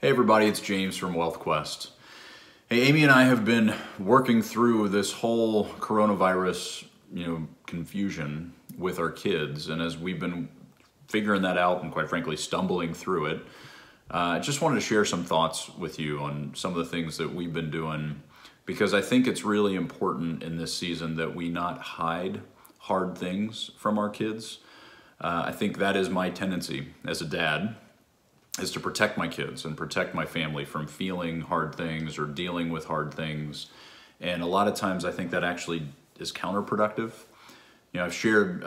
Hey everybody, it's James from Wealth Quest. Hey, Amy and I have been working through this whole coronavirus, confusion with our kids, and as we've been figuring that out and quite frankly stumbling through it, I just wanted to share some thoughts with you on some of the things that we've been doing because I think it's really important in this season that we not hide hard things from our kids. I think that is my tendency as a dad, is to protect my kids and protect my family from feeling hard things or dealing with hard things. And a lot of times I think that actually is counterproductive. I've shared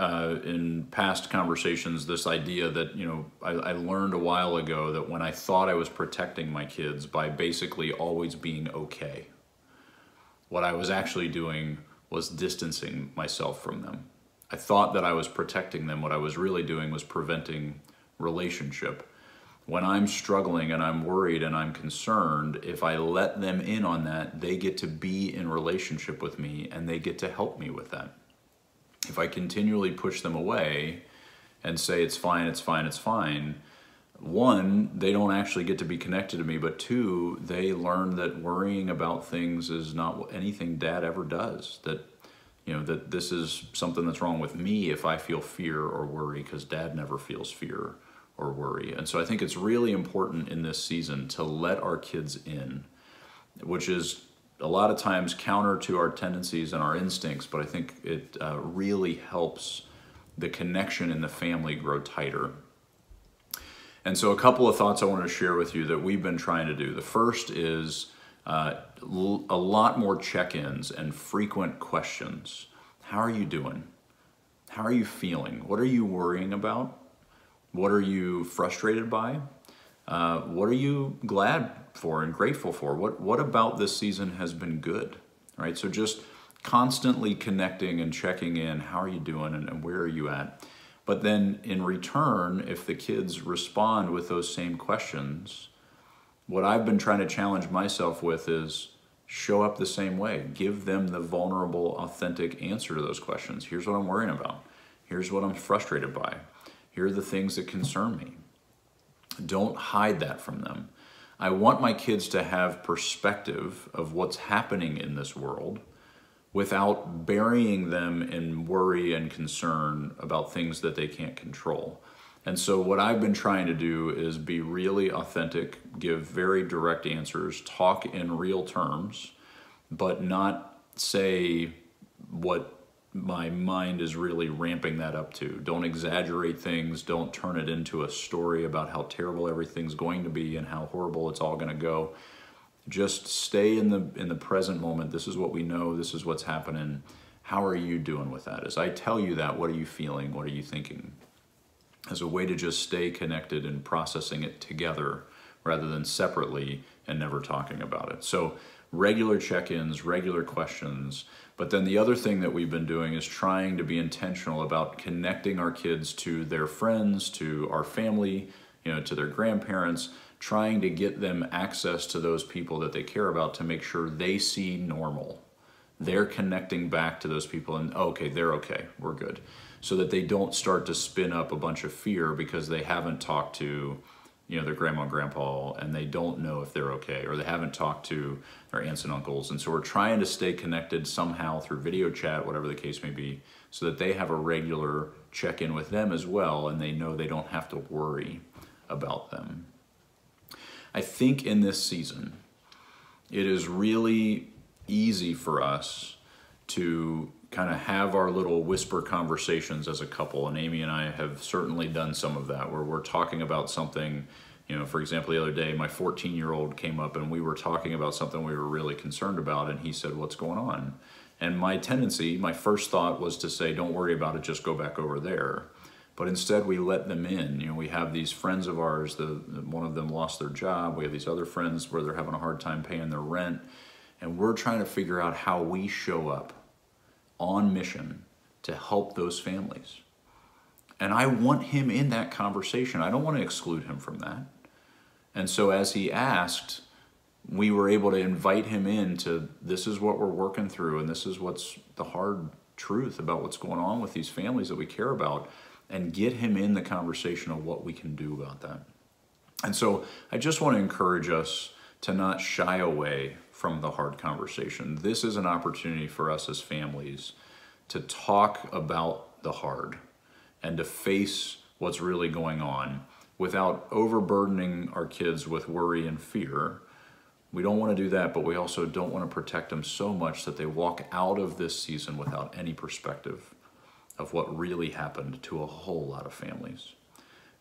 in past conversations this idea that, I learned a while ago that when I thought I was protecting my kids by basically always being okay, what I was actually doing was distancing myself from them. I thought that I was protecting them. What I was really doing was preventing relationship. When I'm struggling and I'm worried and I'm concerned, if I let them in on that, they get to be in relationship with me and they get to help me with that. If I continually push them away and say, it's fine, it's fine, it's fine, one, they don't actually get to be connected to me, but two, they learn that worrying about things is not anything dad ever does. That this is something that's wrong with me if I feel fear or worry, because dad never feels fear or worry. And so I think it's really important in this season to let our kids in, which is a lot of times counter to our tendencies and our instincts, but I think it really helps the connection in the family grow tighter. And so a couple of thoughts I wanted to share with you that we've been trying to do. The first is a lot more check-ins and frequent questions. How are you doing? How are you feeling? What are you worrying about? What are you frustrated by? What are you glad for and grateful for? What about this season has been good? All right, so just constantly connecting and checking in. How are you doing and where are you at? But then in return, if the kids respond with those same questions, what I've been trying to challenge myself with is show up the same way. Give them the vulnerable, authentic answer to those questions. Here's what I'm worrying about. Here's what I'm frustrated by. Here are the things that concern me. Don't hide that from them. I want my kids to have perspective of what's happening in this world without burying them in worry and concern about things that they can't control. And so what I've been trying to do is be really authentic, give very direct answers, talk in real terms, but not say what my mind is really ramping that up to. Don't exaggerate things. Don't turn it into a story about how terrible everything's going to be and how horrible it's all going to go. Just stay in the present moment. This is what we know. This is what's happening. How are you doing with that? As I tell you that, what are you feeling? What are you thinking? As a way to just stay connected and processing it together rather than separately and never talking about it. So regular check-ins, regular questions. But then the other thing that we've been doing is trying to be intentional about connecting our kids to their friends, to our family, to their grandparents, trying to get them access to those people that they care about to make sure they see normal. They're connecting back to those people and, okay, they're okay, we're good. So that they don't start to spin up a bunch of fear because they haven't talked to their grandma and grandpa and they don't know if they're okay, or they haven't talked to their aunts and uncles. And so we're trying to stay connected somehow through video chat, whatever the case may be, so that they have a regular check-in with them as well and they know they don't have to worry about them. I think in this season, it is really easy for us to kind of have our little whisper conversations as a couple, and Amy and I have certainly done some of that, where we're talking about something, for example, the other day, my 14-year-old came up and we were talking about something we were really concerned about, and he said, what's going on? And my first thought was to say, don't worry about it, just go back over there. But instead we let them in. We have these friends of ours, one of them lost their job, we have these other friends where they're having a hard time paying their rent, and we're trying to figure out how we show up on mission to help those families. And I want him in that conversation. I don't want to exclude him from that. And so as he asked, we were able to invite him into, this is what we're working through, and this is what's the hard truth about what's going on with these families that we care about, and get him in the conversation of what we can do about that. And so I just want to encourage us to not shy away from the hard conversation. This is an opportunity for us as families to talk about the hard and to face what's really going on without overburdening our kids with worry and fear. We don't want to do that, but we also don't want to protect them so much that they walk out of this season without any perspective of what really happened to a whole lot of families.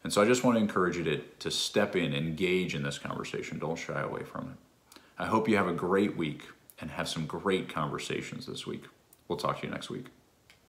And so I just want to encourage you to step in, engage in this conversation. Don't shy away from it. I hope you have a great week and have some great conversations this week. We'll talk to you next week.